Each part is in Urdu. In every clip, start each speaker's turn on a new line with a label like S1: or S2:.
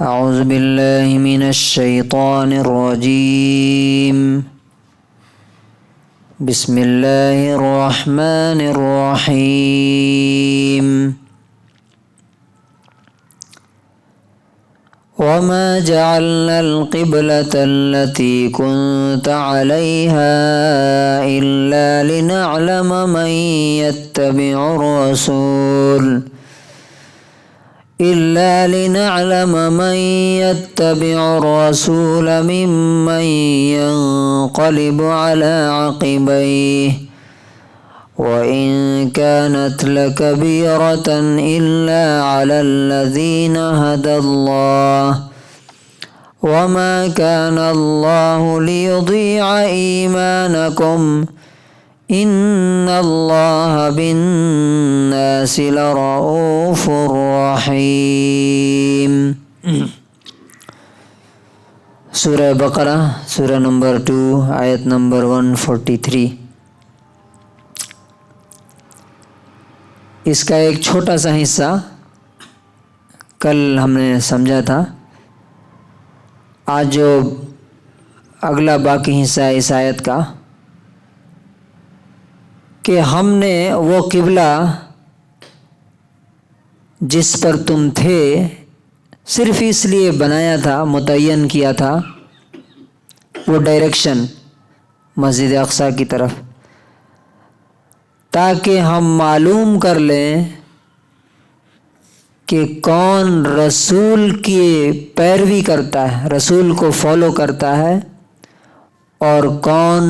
S1: اعوذ باللہ من الشیطان الرجیم بسم اللہ الرحمن الرحیم وما جعلنا القبلة التي كنت عليها إلا لنعلم من يتبع الرسول ممن ينقلب على عقبيه وإن كانت لكبيرة إلا على الذين هدى الله وما كان الله ليضيع إيمانكم إن الله بالناس لرؤوف رحيم۔ سورہ بقرہ سورہ نمبر 2 آیت نمبر 143۔ اس کا ایک چھوٹا سا حصہ کل ہم نے سمجھا تھا۔ آج جو اگلا باقی حصہ ہے اس آیت کا کہ ہم نے وہ قبلہ جس پر تم تھے صرف اس لیے بنایا تھا، متعین کیا تھا، وہ ڈائریکشن مسجد اقصی کی طرف، تاکہ ہم معلوم کر لیں کہ کون رسول کی پیروی کرتا ہے، رسول کو فالو کرتا ہے، اور کون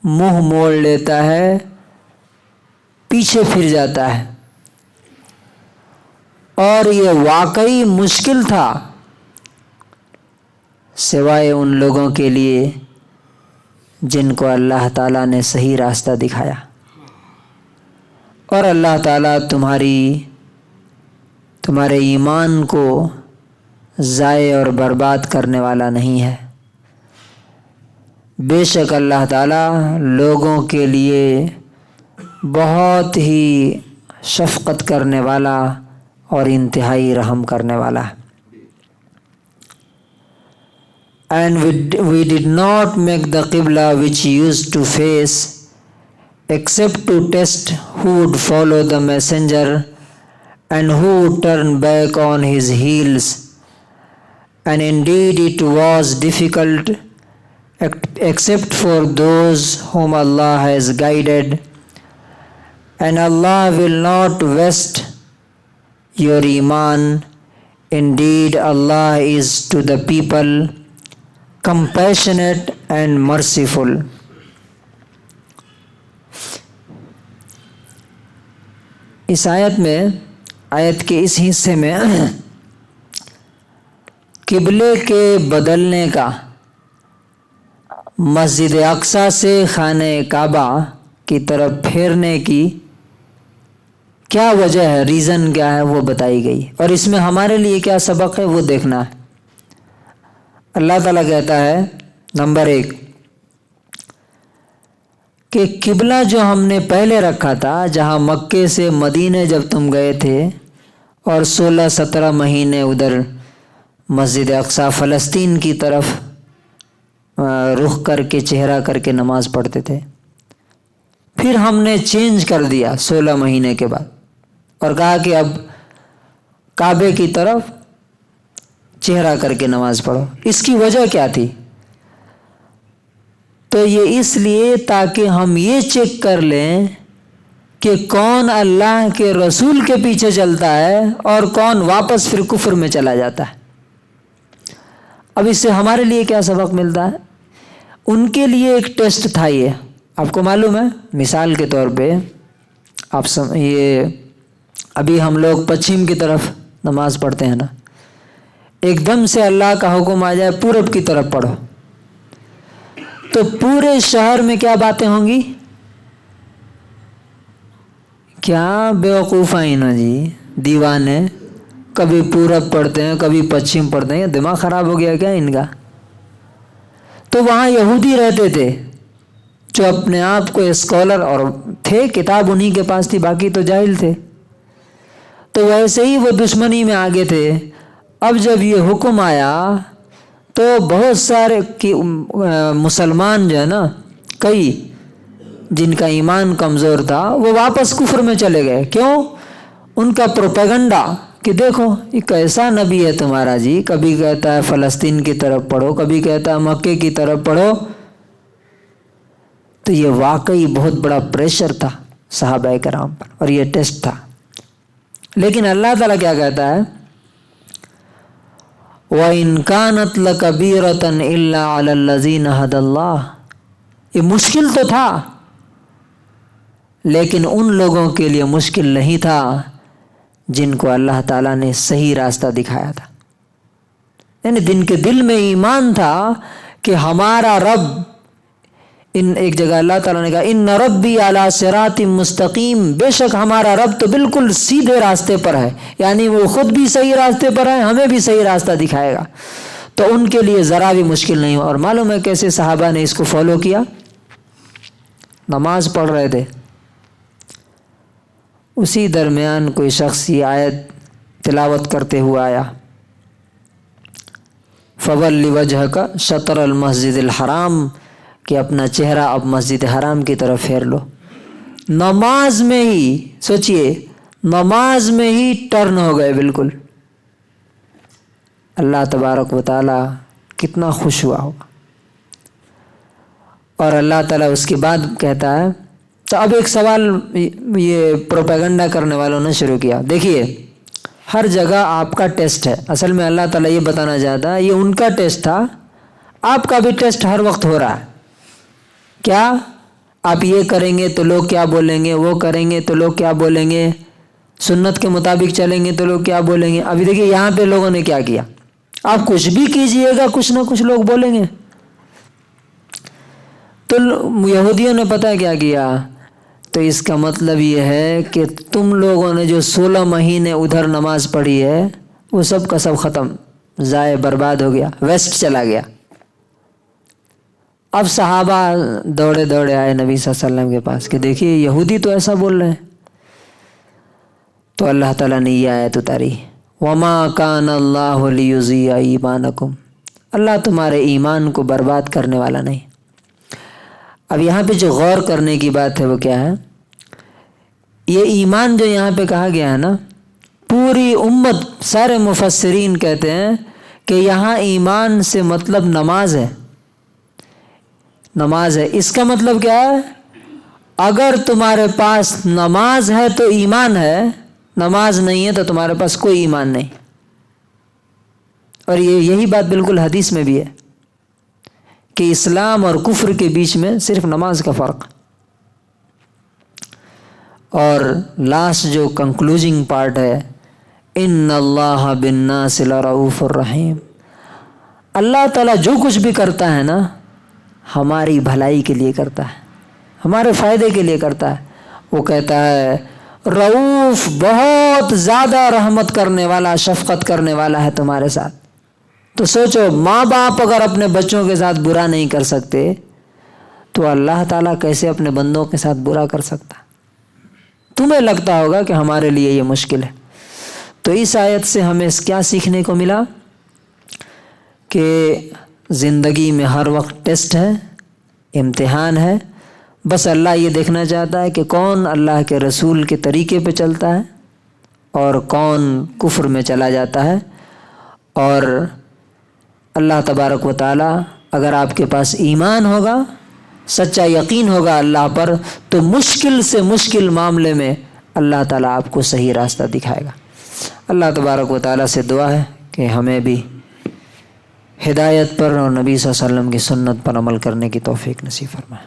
S1: منہ موڑ لیتا ہے، پیچھے پھر جاتا ہے۔ اور یہ واقعی مشکل تھا سوائے ان لوگوں کے لیے جن کو اللہ تعالیٰ نے صحیح راستہ دکھایا۔ اور اللہ تعالیٰ تمہارے ایمان کو ضائع اور برباد کرنے والا نہیں ہے۔ بے شک اللہ تعالیٰ لوگوں کے لیے بہت ہی شفقت کرنے والا اور انتہائی رحم کرنے والا ہے۔ And we did not make the qibla which you used to face except to test who would follow the messenger and who would turn back on his heels. And indeed it was difficult except for those whom Allah has guided. And Allah will not waste your iman. Indeed Allah is to the people compassionate and merciful۔ اس آیت کے اس حصے میں قبلے کے بدلنے کا، مسجد اقصی سے خانہ کعبہ کی طرف پھیرنے کی کیا وجہ ہے، ریزن کیا ہے، وہ بتائی گئی، اور اس میں ہمارے لیے کیا سبق ہے وہ دیکھنا ہے۔ اللہ تعالیٰ کہتا ہے نمبر 1 کہ قبلہ جو ہم نے پہلے رکھا تھا، جہاں مکے سے مدینے جب تم گئے تھے اور 16-17 مہینے ادھر مسجد اقصی فلسطین کی طرف رخ کر کے چہرہ کر کے نماز پڑھتے تھے، پھر ہم نے چینج کر دیا 16 مہینے کے بعد اور کہا کہ اب کعبے کی طرف چہرہ کر کے نماز پڑھو۔ اس کی وجہ کیا تھی؟ تو یہ اس لیے تاکہ ہم یہ چیک کر لیں کہ کون اللہ کے رسول کے پیچھے چلتا ہے اور کون واپس پھر کفر میں چلا جاتا ہے۔ اب اس سے ہمارے لیے کیا سبق ملتا ہے؟ ان کے لیے ایک ٹیسٹ تھا۔ یہ آپ کو معلوم ہے، مثال کے طور پہ یہ ابھی ہم لوگ پچھم کی طرف نماز پڑھتے ہیں نا، ایک دم سے اللہ کا حکم آ جائے پورب کی طرف پڑھو، تو پورے شہر میں کیا باتیں ہوں گی؟ کیا بیوقوف ہیں نا جی، دیوانے، کبھی پورب پڑھتے ہیں کبھی پچھم پڑھتے ہیں، دماغ خراب ہو گیا کیا ان کا؟ تو وہاں یہودی رہتے تھے جو اپنے آپ کو اسکالر اور تھے، کتاب انہی کے پاس تھی، باقی تو جاہل تھے۔ تو ویسے ہی وہ دشمنی میں آگے تھے، اب جب یہ حکم آیا تو بہت سارے مسلمان جو ہے نا، کئی جن کا ایمان کمزور تھا وہ واپس کفر میں چلے گئے. کیوں؟ ان کا پروپیگنڈا کہ دیکھو یہ کیسا نبی ہے تمہارا جی، کبھی کہتا ہے فلسطین کی طرف پڑھو، کبھی کہتا ہے مکے کی طرف پڑھو. تو یہ واقعی بہت بڑا پریشر تھا صحابہ کرام پر، اور یہ ٹیسٹ تھا. لیکن اللہ تعالیٰ کیا کہتا ہے؟ وَإِن كَانَتْ لَكَبِيرَةً إِلَّا عَلَى الَّذِينَ هَدَى اللَّهُ. یہ مشکل تو تھا لیکن ان لوگوں کے لیے مشکل نہیں تھا جن کو اللہ تعالیٰ نے صحیح راستہ دکھایا تھا. یعنی جن کے دل میں ایمان تھا کہ ہمارا رب، ایک جگہ اللہ تعالیٰ نے کہا ان ربی علی صراط مستقیم، بے شک ہمارا رب تو بالکل سیدھے راستے پر ہے، یعنی وہ خود بھی صحیح راستے پر ہے، ہمیں بھی صحیح راستہ دکھائے گا. تو ان کے لیے ذرا بھی مشکل نہیں ہوا. اور معلوم ہے کیسے صحابہ نے اس کو فالو کیا؟ نماز پڑھ رہے تھے، اسی درمیان کوئی شخص یہ آیت تلاوت کرتے ہوا آیا، فَوَلِّ وَجْهَكَ شَطْرَ الْمَسْجِدِ الْحَرَامِ، کہ اپنا چہرہ اب مسجد حرام کی طرف پھیر لو. نماز میں ہی سوچئے، نماز میں ہی ٹرن ہو گئے بالکل. اللہ تبارک و تعالی کتنا خوش ہوا ہوگا. اور اللہ تعالیٰ اس کے بعد کہتا ہے. تو اب ایک سوال یہ پروپیگنڈا کرنے والوں نے شروع کیا. دیکھیے ہر جگہ آپ کا ٹیسٹ ہے. اصل میں اللہ تعالیٰ یہ بتانا چاہتا ہے یہ ان کا ٹیسٹ تھا، آپ کا بھی ٹیسٹ ہر وقت ہو رہا ہے. کیا آپ یہ کریں گے تو لوگ کیا بولیں گے، وہ کریں گے تو لوگ کیا بولیں گے، سنت کے مطابق چلیں گے تو لوگ کیا بولیں گے. ابھی دیکھیے یہاں پہ لوگوں نے کیا کیا، آپ کچھ بھی کیجئے گا کچھ نہ کچھ لوگ بولیں گے. تو یہودیوں نے پتہ کیا کیا، تو اس کا مطلب یہ ہے کہ تم لوگوں نے جو 16 مہینے ادھر نماز پڑھی ہے وہ سب کا سب ختم، ضائع برباد ہو گیا، ویسٹ چلا گیا. اب صحابہ دوڑے دوڑے آئے نبی صلی اللہ علیہ وسلم کے پاس کہ دیکھیے یہودی تو ایسا بول رہے ہیں. تو اللہ تعالیٰ نے یہ آیت اتاری، وَمَا كَانَ اللَّهُ لِيُضِيعَ إِيمَانَكُمْ، اللہ تمہارے ایمان کو برباد کرنے والا نہیں. اب یہاں پہ جو غور کرنے کی بات ہے وہ کیا ہے، یہ ایمان جو یہاں پہ کہا گیا ہے نا، پوری امت سارے مفسرین کہتے ہیں کہ یہاں ایمان سے مطلب نماز ہے. نماز ہے، اس کا مطلب کیا ہے، اگر تمہارے پاس نماز ہے تو ایمان ہے، نماز نہیں ہے تو تمہارے پاس کوئی ایمان نہیں. اور یہی بات بالکل حدیث میں بھی ہے کہ اسلام اور کفر کے بیچ میں صرف نماز کا فرق. اور لاسٹ جو کنکلوزنگ پارٹ ہے، ان اللہ بالناس لرؤوف الرحیم، اللہ تعالیٰ جو کچھ بھی کرتا ہے نا ہماری بھلائی کے لیے کرتا ہے، ہمارے فائدے کے لیے کرتا ہے. وہ کہتا ہے رؤوف، بہت زیادہ رحمت کرنے والا، شفقت کرنے والا ہے تمہارے ساتھ. تو سوچو ماں باپ اگر اپنے بچوں کے ساتھ برا نہیں کر سکتے تو اللہ تعالیٰ کیسے اپنے بندوں کے ساتھ برا کر سکتا. تمہیں لگتا ہوگا کہ ہمارے لیے یہ مشکل ہے. تو اس آیت سے ہمیں کیا سیکھنے کو ملا کہ زندگی میں ہر وقت ٹیسٹ ہے، امتحان ہے. بس اللہ یہ دیکھنا چاہتا ہے کہ کون اللہ کے رسول کے طریقے پہ چلتا ہے اور کون کفر میں چلا جاتا ہے. اور اللہ تبارک و تعالی، اگر آپ کے پاس ایمان ہوگا، سچا یقین ہوگا اللہ پر، تو مشکل سے مشکل معاملے میں اللہ تعالیٰ آپ کو صحیح راستہ دکھائے گا. اللہ تبارک و تعالیٰ سے دعا ہے کہ ہمیں بھی ہدایت پر اور نبی صلی اللہ علیہ وسلم کی سنت پر عمل کرنے کی توفیق نصیب فرمائے.